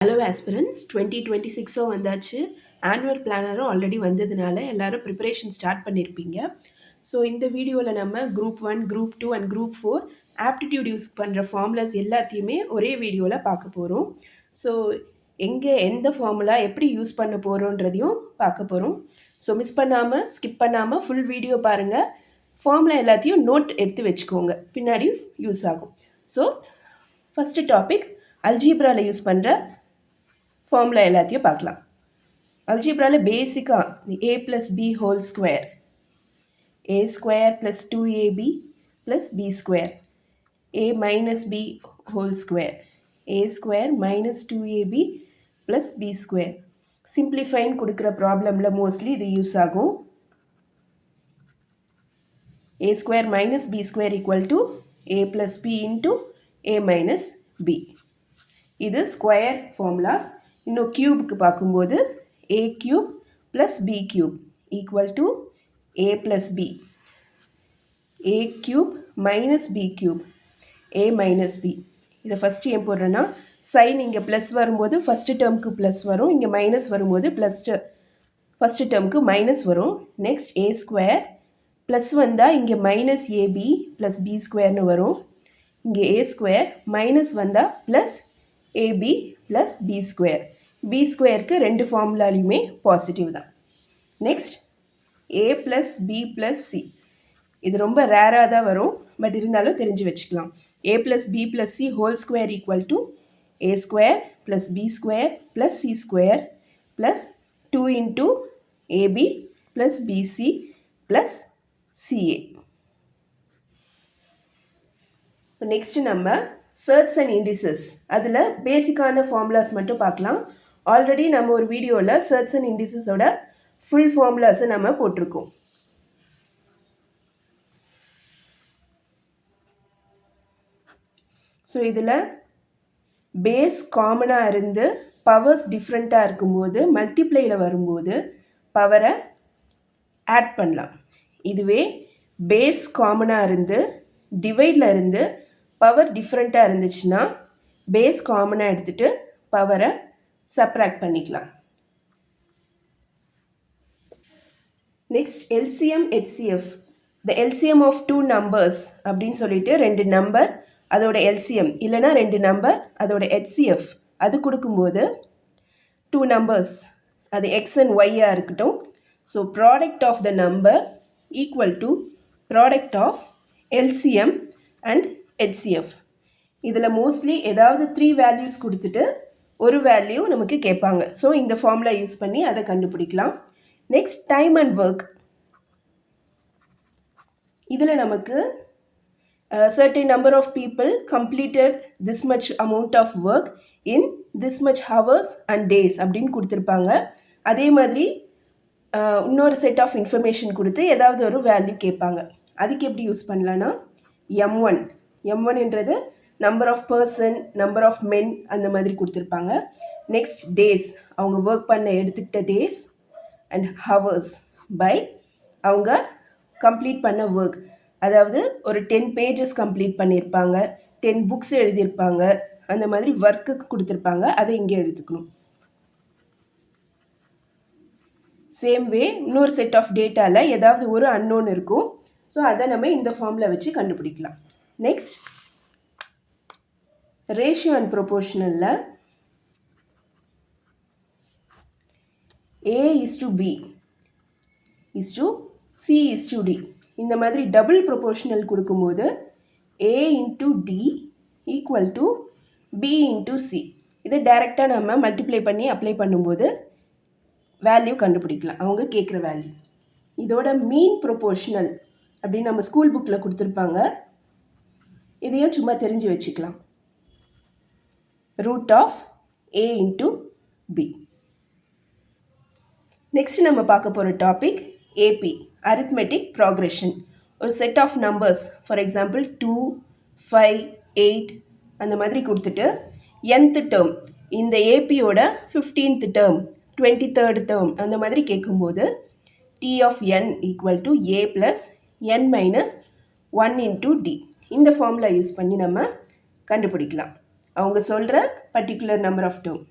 Hello aspirants 2026 வந்தாச்சு. Annual பிளானரும் already வந்ததுனால எல்லாரும் ப்ரிப்பரேஷன் ஸ்டார்ட் பண்ணியிருப்பீங்க. ஸோ இந்த வீடியோவில் நம்ம group 1, group 2 and group 4 aptitude use பண்ணுற ஃபார்முலாஸ் எல்லாத்தையுமே ஒரே வீடியோவில் பார்க்க போகிறோம். ஸோ எங்கே எந்த ஃபார்முலா எப்படி யூஸ் பண்ண போகிறோன்றதையும் பார்க்க போகிறோம். ஸோ மிஸ் பண்ணாமல் ஸ்கிப் பண்ணாமல் ஃபுல் வீடியோ பாருங்கள். ஃபார்முலா எல்லாத்தையும் நோட் எடுத்து வச்சுக்கோங்க, பின்னாடி யூஸ் ஆகும். ஸோ ஃபஸ்ட்டு டாபிக் அல்ஜீப்ராவில் யூஸ் பண்ணுற ஃபார்முலா எல்லாத்தையும் பார்க்கலாம். அல்ஜீப்ராவில் பேசிக்காக a + b whole square, a square + 2ab + b square, a - b whole square, a square - 2ab + b square. சிம்பிளிஃபைன் கொடுக்குற ப்ராப்ளமில் மோஸ்ட்லி இது யூஸ் ஆகும். a square - b square = a + b × a - b. இது ஸ்கொயர் ஃபார்முலாஸ். இன்னும் க்யூபுக்கு பார்க்கும்போது a cube + b cube = a + b, a cube - b cube, a - b. இதை first ஏன் போடுறேன்னா, சைன் இங்கே ப்ளஸ் வரும்போது ஃபஸ்ட்டு டேர்முக்கு ப்ளஸ் வரும், இங்கே மைனஸ் வரும்போது ஃபஸ்ட்டு டேர்முக்கு மைனஸ் வரும். நெக்ஸ்ட் a ஸ்கொயர் ப்ளஸ் வந்தால் இங்கே -ab + b ஸ்கொயர்னு வரும். இங்கே a ஸ்கொயர் மைனஸ் வந்தால் +ab + b ஸ்கொயர். b ஸ்கொயருக்கு ரெண்டு ஃபார்முலாலையுமே பாசிட்டிவ் தான். Next a + b + c. இது ரொம்ப ரேராக தான் வரும், பட் இருந்தாலும் தெரிஞ்சு வச்சுக்கலாம். a + b + c whole square = a square + b square + c square + 2 × ab + bc + ca. இப்போ நெக்ஸ்ட்டு நம்ம சர்ட்ஸ் அண்ட் இண்டிசஸ், அதில் பேசிக்கான ஃபார்முலாஸ் மட்டும் பார்க்கலாம். ஆல்ரெடி நம்ம ஒரு வீடியோவில் சர்ட்ஸ் அண்ட் இண்டிசஸோட ஃபுல் ஃபார்முலாஸை நம்ம போட்டிருக்கோம். ஸோ இதில் பேஸ் காமனாக இருந்து பவர்ஸ் டிஃப்ரெண்ட்டாக இருக்கும்போது மல்டிப்ளையில் வரும்போது பவரை ஆட் பண்ணலாம். இதுவே பேஸ் காமனாக இருந்து டிவைடில் இருந்து பவர் டிஃப்ரெண்ட்டாக இருந்துச்சுன்னா பேஸ் காமனாக எடுத்துகிட்டு பவரை சப்ராக்ட் பண்ணிக்கலாம். Next LCM HCF, the LCM of two numbers அப்படின்னு சொல்லிட்டு ரெண்டு நம்பர் அதோட LCM இல்லைனா ரெண்டு நம்பர் அதோட HCF அது கொடுக்கும்போது டூ நம்பர்ஸ், அது x and y-ஆக இருக்கட்டும். So product of the number = product of LCM and HCF. இதில் மோஸ்ட்லி ஏதாவது 3 வேல்யூஸ் கொடுத்துட்டு ஒரு வேல்யூ நமக்கு கேட்பாங்க. ஸோ இந்த ஃபார்முலா யூஸ் பண்ணி அதை கண்டுபிடிக்கலாம். Next time and work. இதில் நமக்கு certain number of people completed this much amount of work in this much hours and days அப்படின்னு கொடுத்துருப்பாங்க. அதே மாதிரி இன்னொரு செட் ஆஃப் இன்ஃபர்மேஷன் கொடுத்து ஏதாவது ஒரு வேல்யூ கேட்பாங்க. அதுக்கு எப்படி யூஸ் பண்ணலான்னா m1என்றது number of person, number of men அந்த மாதிரி கொடுத்துருப்பாங்க. நெக்ஸ்ட் டேஸ், அவங்க ஒர்க் பண்ண எடுத்துக்கிட்ட டேஸ், அண்ட் ஹவர்ஸ் பை அவங்க கம்ப்ளீட் பண்ண ஒர்க். அதாவது ஒரு 10 pages கம்ப்ளீட் பண்ணியிருப்பாங்க, 10 books எழுதியிருப்பாங்க, அந்த மாதிரி ஒர்க்குக்கு கொடுத்துருப்பாங்க, அதை இங்கே எழுதிக்கணும். சேம் வே இன்னொரு செட் ஆஃப் டேட்டாவில் ஏதாவது ஒரு அன்னோன் இருக்கும். ஸோ அதை நம்ம இந்த ஃபார்மில் வச்சு கண்டுபிடிக்கலாம். Next ratio and ப்ரொபோர்ஷனலில் a:b c:d இந்த மாதிரி டபுள் ப்ரொபோர்ஷனல் கொடுக்கும்போது a × d = b × c. இதை டைரெக்டாக நம்ம மல்டிப்ளை பண்ணி அப்ளை பண்ணும்போது வேல்யூ கண்டுபிடிக்கலாம், அவங்க கேட்குற வேல்யூ. இதோட மீன் ப்ரொபோர்ஷனல் அப்படின்னு நம்ம ஸ்கூல் புக்கில் கொடுத்துருப்பாங்க. இதையும் சும்மா தெரிஞ்சு வச்சுக்கலாம். √a × b. நெக்ஸ்ட் நம்ம பார்க்க போகிற டாபிக் AP, arithmetic progression. ஒரு set of numbers, for example 2, 5, 8 அந்த மாதிரி கொடுத்துட்டு nth டேர்ம், இந்த APயோட 15th டேர்ம், 23rd டேர்ம் அந்த மாதிரி கேட்கும்போது T of n = a + n - 1 × d. இந்த ஃபார்முலா யூஸ் பண்ணி நம்ம கண்டுபிடிக்கலாம் அவங்க சொல்கிற particular number of term.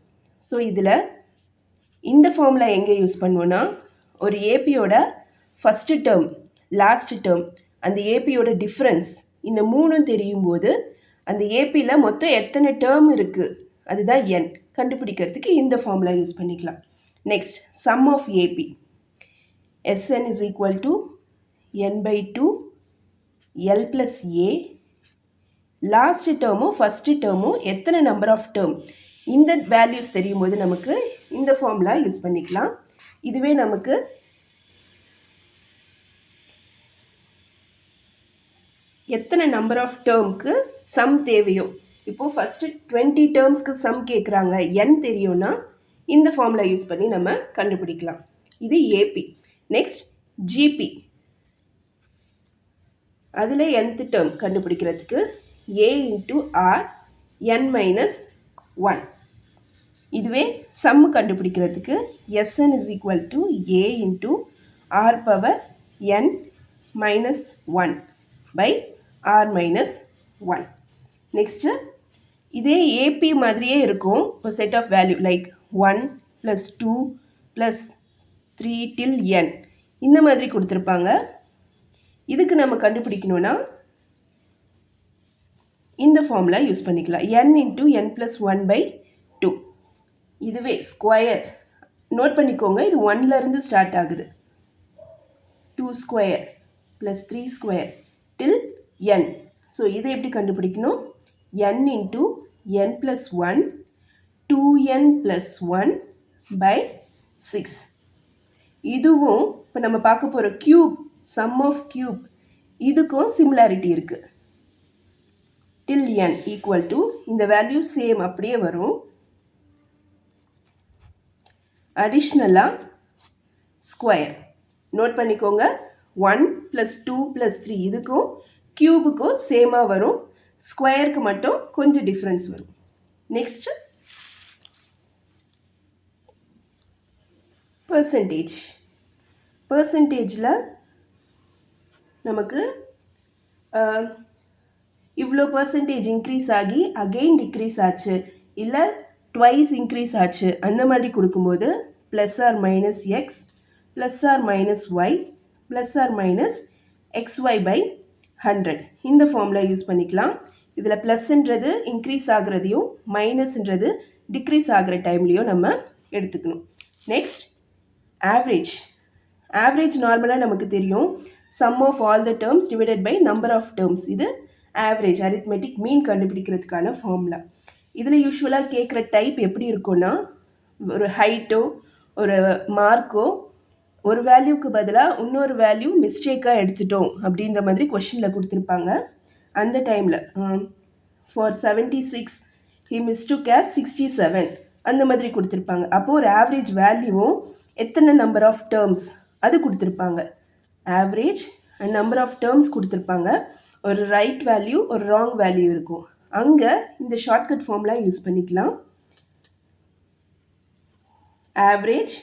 So இதில் இந்த ஃபார்முலா எங்கே யூஸ் பண்ணுவோன்னா, ஒரு ஏபியோட ஃபஸ்ட்டு டேர்ம் லாஸ்ட் டேர்ம் அந்த ஏபியோட டிஃப்ரென்ஸ் இந்த மூணும் தெரியும் போது அந்த ஏபியில் மொத்தம் எத்தனை டேர்ம் இருக்குது அதுதான் என் கண்டுபிடிக்கிறதுக்கு இந்த ஃபார்முலா யூஸ் பண்ணிக்கலாம். Next sum of AP Sn is equal to n by 2 L plus A. Last டேர்மும் ஃபஸ்ட்டு டேர்மும் எத்தனை நம்பர் ஆஃப் டேர்ம் இந்த வேல்யூஸ் தெரியும் போது நமக்கு இந்த ஃபார்முலா யூஸ் பண்ணிக்கலாம். இதுவே நமக்கு எத்தனை நம்பர் ஆஃப் டேர்முக்கு சம் தேவையோ, இப்போது ஃபஸ்ட்டு 20 டேர்ம்ஸ்க்கு சம் கேட்குறாங்க, n தெரியும்னா இந்த ஃபார்முலா யூஸ் பண்ணி நம்ம கண்டுபிடிக்கலாம். இது ஏபி. நெக்ஸ்ட் ஜிபி, அதில் nth டேர்ம் கண்டுபிடிக்கிறதுக்கு a into R n minus 1. இதுவே சம் கண்டுபிடிக்கிறதுக்கு Sn is equal to a into R power n minus 1 by R minus 1. Next இதே ஏபி மாதிரியே இருக்கும் ஒரு set of value like 1 + 2 + 3 till n இந்த மாதிரி கொடுத்துருப்பாங்க. இதுக்கு நம்ம கண்டுபிடிக்கணும்னா இந்த ஃபார்முலா யூஸ் பண்ணிக்கலாம். n into n + 1 by 2. இதுவே ஸ்கொயர் நோட் பண்ணிக்கோங்க, இது 1லேருந்து ஸ்டார்ட் ஆகுது. 2 square + 3 square till n. So இதை எப்படி கண்டுபிடிக்கணும்? n into n + 1 2n + 1 by 6. இதுவும் இப்போ நம்ம பார்க்க போகிற கியூப் சம் ஆஃப் கியூப் இதுக்கும் சிமிலாரிட்டி இருக்குது. till n ஈக்குவல் டு இந்த வேல்யூ சேம் அப்படியே வரும். அடிஷ்னலாக ஸ்கொயர் நோட் பண்ணிக்கோங்க, 1 + 2 + 3 இதுக்கும் கியூபுக்கும் சேமாக வரும். ஸ்கொயருக்கு மட்டும் கொஞ்சம் டிஃப்ரென்ஸ் வரும். நெக்ஸ்ட் பர்சன்டேஜில் நமக்கு இவ்வளோ பர்சன்டேஜ் இன்க்ரீஸ் ஆகி அகெயின் டிக்ரீஸ் ஆச்சு, இல்லை ட்வைஸ் இன்க்ரீஸ் ஆச்சு, அந்த மாதிரி கொடுக்கும்போது +or-x +or-y +or-xy by 100 இந்த ஃபார்முலா யூஸ் பண்ணிக்கலாம். இதில் ப்ளஸ்ன்றது இன்க்ரீஸ் ஆகிறதையும் மைனஸ்ன்றது டிக்ரீஸ் ஆகிற டைம்லேயும் நம்ம எடுத்துக்கணும். நெக்ஸ்ட் ஆவரேஜ் நார்மலாக நமக்கு தெரியும், sum of all the terms divided by number of terms. இது ஆவரேஜ் அரித்மெட்டிக் மீன் கண்டுபிடிக்கிறதுக்கான ஃபார்முலா. இதில் யூஸ்வலாக கேட்குற டைப் எப்படி இருக்குன்னா, ஒரு ஹைட்டோ ஒரு மார்க்கோ ஒரு வேல்யூக்கு பதிலாக இன்னொரு வேல்யூ மிஸ்டேக்காக எடுத்துட்டோம் அப்படின்ற மாதிரி கொஷினில் கொடுத்துருப்பாங்க. அந்த டைமில் ஃபார் 76 he mistook as 67 அந்த மாதிரி கொடுத்துருப்பாங்க. அப்போது ஒரு ஆவரேஜ் வேல்யூவும் எத்தனை நம்பர் ஆஃப் டேர்ம்ஸ் அது கொடுத்துருப்பாங்க. Average and number of terms கொடுத்துருப்பாங்க. ஒரு ரைட் வேல்யூ ஒரு ராங் வேல்யூ இருக்கும். அங்கே இந்த ஷார்ட்கட் ஃபார்முலா யூஸ் பண்ணிக்கலாம். ஆவரேஜ்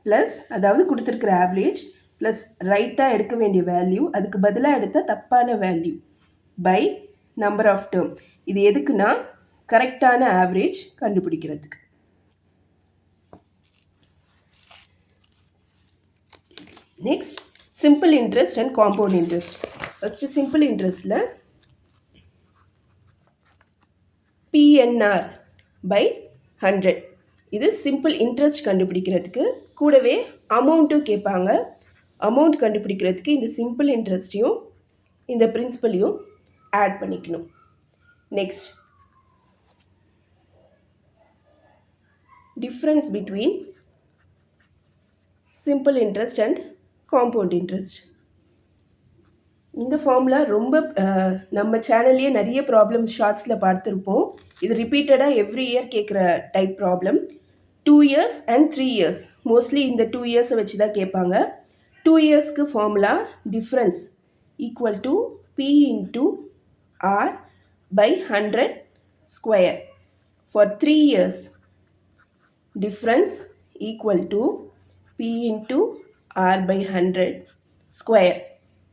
ப்ளஸ், அதாவது கொடுத்துருக்குற ஆவரேஜ் ப்ளஸ் ரைட்டாக எடுக்க வேண்டிய வேல்யூ அதுக்கு பதிலாக எடுத்த தப்பான value by number of term. இது எதுக்குன்னா கரெக்டான ஆவரேஜ் கண்டுபிடிக்கிறதுக்கு. Next simple interest and compound interest. First simple இன்ட்ரெஸ்ட்டில் PNR by 100 இது சிம்பிள் இன்ட்ரெஸ்ட் கண்டுபிடிக்கிறதுக்கு. கூடவே அமௌண்ட்டும் கேட்பாங்க. அமௌண்ட் கண்டுபிடிக்கிறதுக்கு இந்த சிம்பிள் இன்ட்ரெஸ்ட்டையும் இந்த பிரின்சிபலையும் ஆட் பண்ணிக்கணும். Next difference between simple interest and compound interest. இந்த ஃபார்முலா ரொம்ப நம்ம சேனல்லையே நிறைய ப்ராப்ளம்ஸ் ஷார்ட்ஸில் பார்த்துருப்போம். இது ரிப்பீட்டடாக எவ்ரி இயர் கேட்குற type problem. 2 years and 3 years mostly இந்த 2 இயர்ஸை வச்சு தான் கேட்பாங்க. 2 இயர்ஸ்க்கு formula difference equal to P into R by 100 square. For 3 years difference equal to P into R by 100 square.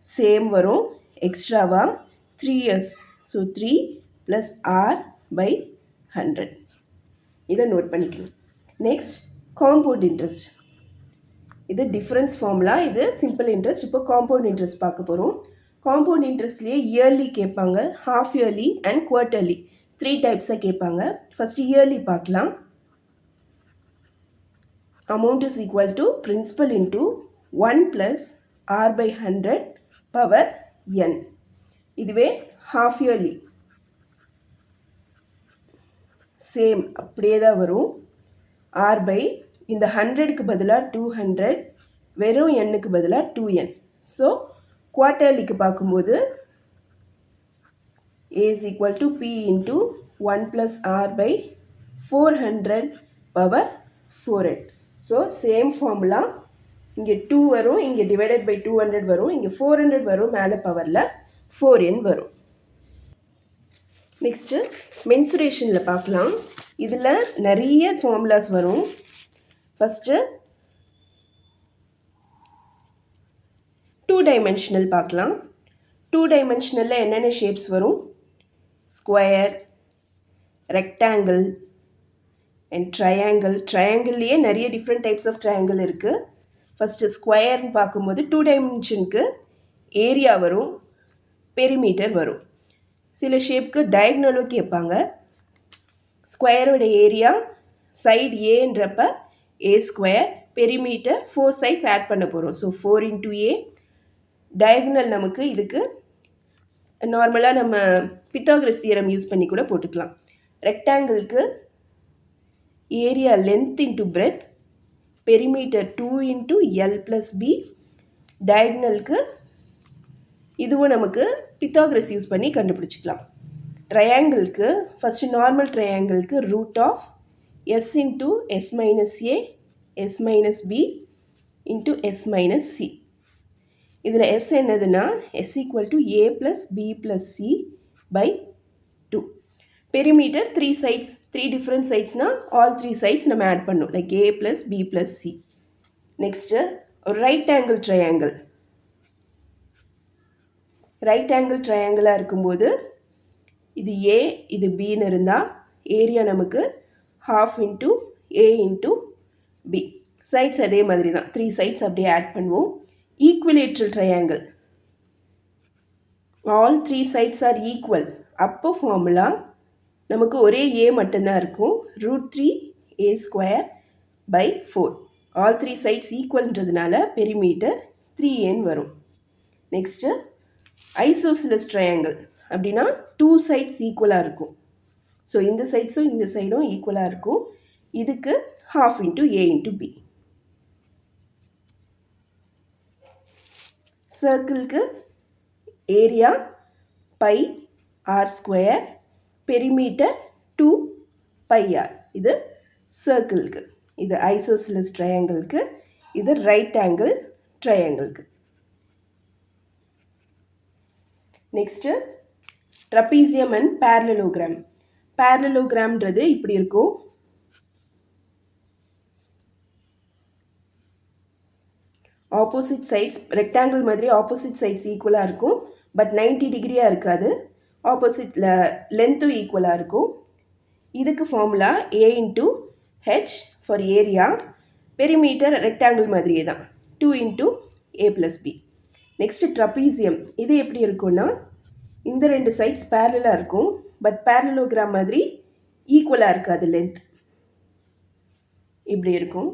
Same வரும், எக்ஸ்ட்ராவாக 3 years. ஸோ 3 + R by 100 இதை note பண்ணிக்கணும். Next compound interest. இது டிஃபரன்ஸ் ஃபார்முலா, இது சிம்பிள் இன்ட்ரெஸ்ட். இப்போ compound interest பார்க்க போகிறோம். காம்பவுண்ட் இன்ட்ரெஸ்ட்லேயே இயர்லி கேட்பாங்க, ஹாஃப் இயர்லி அண்ட் குவார்ட்டர்லி 3 டைப்ஸாக கேட்பாங்க. ஃபஸ்ட்டு இயர்லி பார்க்கலாம். Amount is equal to principal into 1 + r/100 power n. இதுவே ஹாஃப் இயர்லி சேம் அப்படியே தான் வரும். r/, இந்த 100க்கு பதிலாக 200, வெறும் n-க்கு பதிலாக 2n. ஸோ குவார்ட்டர்லிக்கு பார்க்கும்போது a is equal to p into 1 + r/400 power 4n. So same formula, இங்கே 2 வரும், இங்கே டிவைடட் பை 200 வரும், இங்கே 400 வரும், மேலே பவரில் 4n வரும். நெக்ஸ்ட்டு மென்சுரேஷனில் பார்க்கலாம். இதில் நிறைய ஃபார்முலாஸ் வரும். ஃபஸ்ட்டு 2 டைமென்ஷனல் பார்க்கலாம். 2 டைமென்ஷனலில் என்னென்ன ஷேப்ஸ் வரும்? Square, rectangle and triangle. ட்ரையாங்கிள்லேயே நிறைய டிஃப்ரெண்ட் டைப்ஸ் ஆஃப் ட்ரையாங்கிள் இருக்குது. ஃபஸ்ட்டு ஸ்கொயர்னு பார்க்கும்போது 2 டைமென்ஷனுக்கு ஏரியா வரும், பெரிமீட்டர் வரும். சில ஷேப்புக்கு டயக்னலும் கேட்பாங்க. ஸ்கொயரோட ஏரியா சைடு ஏன்றப்ப a², பெரிமீட்டர் 4 சைட்ஸ் ஆட் பண்ண போகிறோம். So 4 × a. டயக்னல் நமக்கு இதுக்கு நார்மலாக நம்ம பித்தாகரஸ் தியரம் யூஸ் பண்ணி கூட போட்டுக்கலாம். ரெக்டாங்கிளுக்கு area length into breadth, perimeter 2 × l + b. டயக்னலுக்கு இதுவும் நமக்கு பித்தாகரஸ் யூஸ் பண்ணி கண்டுபிடிச்சிக்கலாம். ட்ரையாங்கிளுக்கு ஃபஸ்ட்டு நார்மல் ட்ரையாங்கிளுக்கு √(s × s - a s - b × s - c. இதில் s என்னதுன்னா s = a + b + c / 2. Perimeter 3 sides, 3 different சைட்ஸ்னால் ஆல் 3 சைட்ஸ் நம்ம ஆட் பண்ணணும், like a + b + c. Next ஒரு right angle triangle. Right angle ட்ரையாங்கிளாக இருக்கும்போது இது a, இது bன்னு இருந்தால் ஏரியா நமக்கு 1/2 × a × b. சைட்ஸ் அதே மாதிரி தான், 3 சைட்ஸ் அப்படியே ஆட் பண்ணுவோம். Equilateral triangle, all 3 sides are equal. அப்போ ஃபார்முலா நமக்கு ஒரே a மட்டும்தான் இருக்கும், √3a² / 4. All 3 sides ஈக்குவல்ன்றதுனால perimeter 3n வரும். நெக்ஸ்ட்டு ஐசோசிலஸ் ட்ரையாங்கிள் அப்படின்னா 2 சைட்ஸ் ஈக்குவலாக இருக்கும். ஸோ இந்த சைட்ஸும் இந்த சைடும் ஈக்குவலாக இருக்கும். இதுக்கு 1/2 × a × b. சர்க்கிளுக்கு ஏரியா πr², பெரிமீட்டர் 2πr. இது சர்க்கிளுக்கு. இது ஐசோசிலஸ் ட்ரையாங்கிளுக்கு, இது ரைட் ஆங்கிள் ட்ரையாங்கிளுக்கு. Next trapezium and parallelogram. பேரலலோகிராம்ன்றது இப்படி இருக்கும். ஆப்போசிட் சைட்ஸ் ரெக்டாங்கிள் மாதிரி ஆப்போசிட் சைட்ஸ் ஈக்குவலாக இருக்கும், பட் 90 டிகிரியாக இருக்காது. ஆப்போசிட்டில் லென்த்தும் ஈக்குவலாக இருக்கும். இதுக்கு formula a × h for area, perimeter rectangle மாதிரியே தான் 2 × a + b. Next trapezium. இது எப்படி இருக்குன்னா இந்த 2 சைட்ஸ் பேரலாக இருக்கும், பட் பேரலோகிராம் மாதிரி ஈக்குவலாக இருக்காது, லென்த் இப்படி இருக்கும்.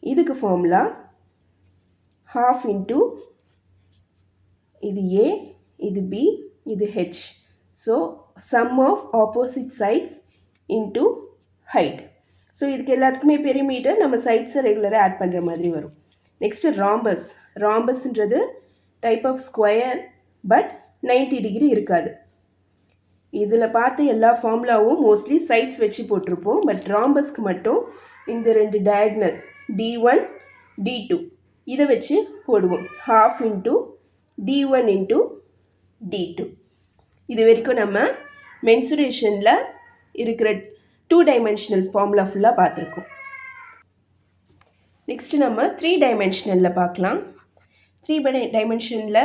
இதுக்கு ஃபார்முலா 1/2 × இது a, இது b, இது h. So sum of opposite sides into height. So இதுக்கு எல்லாத்துக்குமே பெரிமீட்டர் நம்ம சைட்ஸை ரெகுலராக ஆட் பண்ணுற மாதிரி வரும். Next rhombus. ராம்பஸ்ன்றது type of square, but 90 degree இருக்காது. இதில் பார்த்த எல்லா ஃபார்முலாவும் மோஸ்ட்லி சைட்ஸ் வச்சு போட்டிருப்போம், பட் ராம்பஸ்க்கு மட்டும் இந்த 2 டயக்னல் d1 d2 இதை வச்சு போடுவோம். 1/2 × d1 × d2. இது வரைக்கும் நம்ம மென்சுரேஷனில் இருக்கிற 2 டைமென்ஷனல் ஃபார்முலா ஃபுல்லாக பார்த்துருக்கோம். நெக்ஸ்ட்டு நம்ம 3 டைமென்ஷனலில் பார்க்கலாம். 3 டைமென்ஷனில்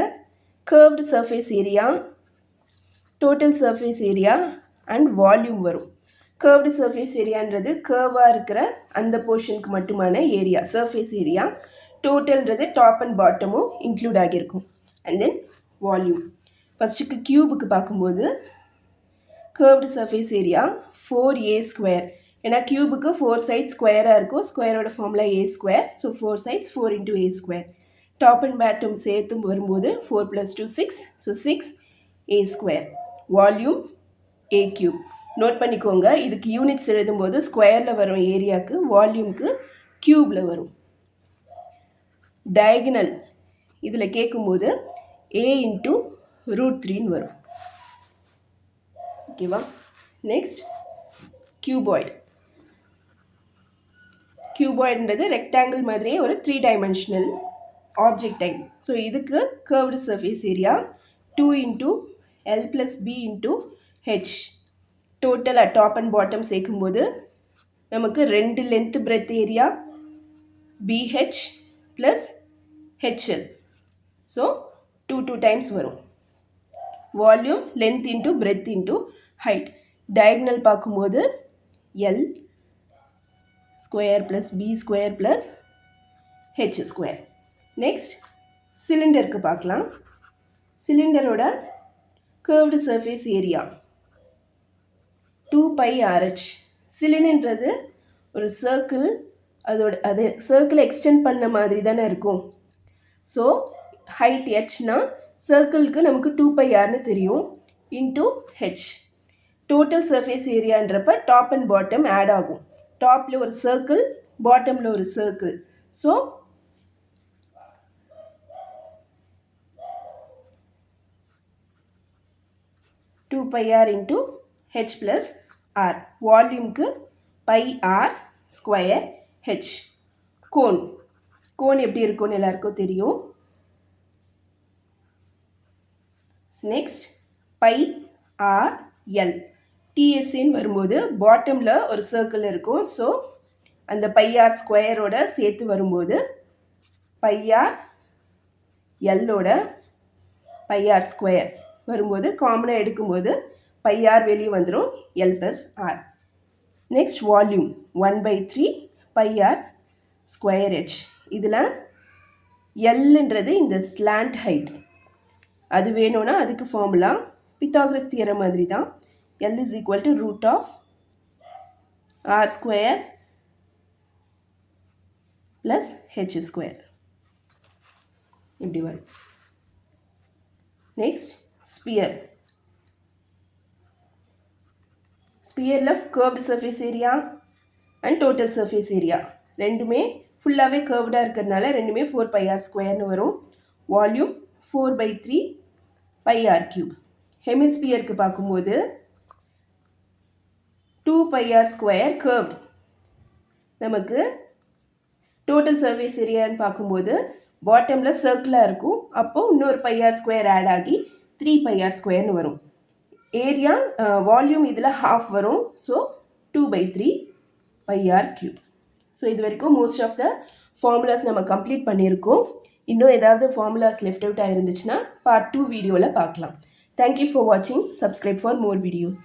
curved surface area, total surface area and volume வரும். கர்வ்டு சர்ஃபேஸ் ஏரியான்றது கர்வாக இருக்கிற அந்த போர்ஷனுக்கு மட்டுமான ஏரியா சர்ஃபேஸ் ஏரியா. டோட்டல்ன்றது டாப் அண்ட் பாட்டமும் இன்க்ளூட் ஆகியிருக்கும். And then volume. ஃபஸ்ட்டுக்கு க்யூபுக்கு பார்க்கும்போது கர்வ்டு சர்ஃபேஸ் ஏரியா 4a². ஏன்னா க்யூபுக்கு 4 சைட் ஸ்கொயராக இருக்கும். ஸ்கொயரோட formula a². So 4 sides 4 × a². Top and bottom சேர்த்து வரும்போது 4 + 2 6. So 6a². Volume a³ note பண்ணிக்கோங்க. இதுக்கு யூனிட்ஸ் எழுதும்போது ஸ்கொயரில் வரும் ஏரியாவுக்கு, வால்யூமுக்கு க்யூபில் வரும். டயகனல் இதில் கேட்கும்போது a × √3 வரும். ஓகேவா? Next cuboid. கியூபாய்டுன்றது ரெக்டாங்கிள் மாதிரியே ஒரு 3 டைமென்ஷனல் ஆப்ஜெக்ட் டைப். ஸோ இதுக்கு curved surface area 2 × L + B × H. டோட்டலாக டாப் அண்ட் பாட்டம் சேர்க்கும்போது நமக்கு 2 length breadth area BH + HL. So 2 times வரும். Volume length × breadth × height. Diagonal பார்க்கும்போது L² + B² + H². நெக்ஸ்ட் சிலிண்டருக்கு பார்க்கலாம். சிலிண்டரோட கர்வ்டு சர்ஃபேஸ் ஏரியா 2πRH. சிலிண்டர்ன்றது ஒரு சர்க்கிள், அது சர்க்கிளை எக்ஸ்டெண்ட் பண்ண மாதிரி தானே இருக்கும். ஸோ ஹைட் ஹெச்னா சர்க்கிளுக்கு நமக்கு 2πRன்னு தெரியும் இன்ட்டு ஹெச். டோட்டல் சர்ஃபேஸ் ஏரியான்றப்ப டாப் அண்ட் பாட்டம் ஆட் ஆகும். டாப்பில் ஒரு சர்க்கிள், பாட்டமில் ஒரு circle. So πr × h + r. வால்யூம்க்கு πr² h. கோன் எப்படி இருக்கும்னு எல்லாருக்கும் தெரியும். Next πrl. TSன்னு வரும்போது பாட்டமில் ஒரு சர்க்கிள் இருக்கும். ஸோ அந்த πr² சேர்த்து வரும்போது πrlோட πr² வரும்போது காமனாக எடுக்கும்போது πr வெளியே வந்துடும், L + r. Next volume 1/3 πr²h. இதில் Lன்றது இந்த ஸ்லாண்ட் ஹைட். அது வேணும்னா அதுக்கு ஃபார்முலா பித்தாகரஸ் தியரம் மாதிரி தான். L = √r² + h². இப்படி வரும். Next sphere. ஸ்பியரில் curved surface area and total surface area ரெண்டுமே ஃபுல்லாகவே கர்வ்டாக இருக்கிறதுனால ரெண்டுமே 4πr² வரும். Volume 4/3 πr³. ஹெமிஸ்பியருக்கு பார்க்கும்போது 2πr² கர்வ்டு. நமக்கு டோட்டல் சர்ஃபேஸ் ஏரியான்னு பார்க்கும்போது பாட்டமில் சர்க்கிளாக இருக்கும். அப்போது இன்னொரு πr² ஆட் ஆகி 3πr² வரும். ஏரியா வால்யூம் இதில் ஹாஃப் வரும். So 2/3 πr³. ஸோ இது வரைக்கும் மோஸ்ட் ஆஃப் த ஃபார்முலாஸ் நம்ம கம்ப்ளீட் பண்ணியிருக்கோம். இன்னும் ஏதாவது ஃபார்முலாஸ் லெஃப்ட் அவுட் ஆகிருந்துச்சுன்னா பார்ட் 2 வீடியோவில் பார்க்கலாம். தேங்க்யூ ஃபார் வாட்சிங். Subscribe for more videos.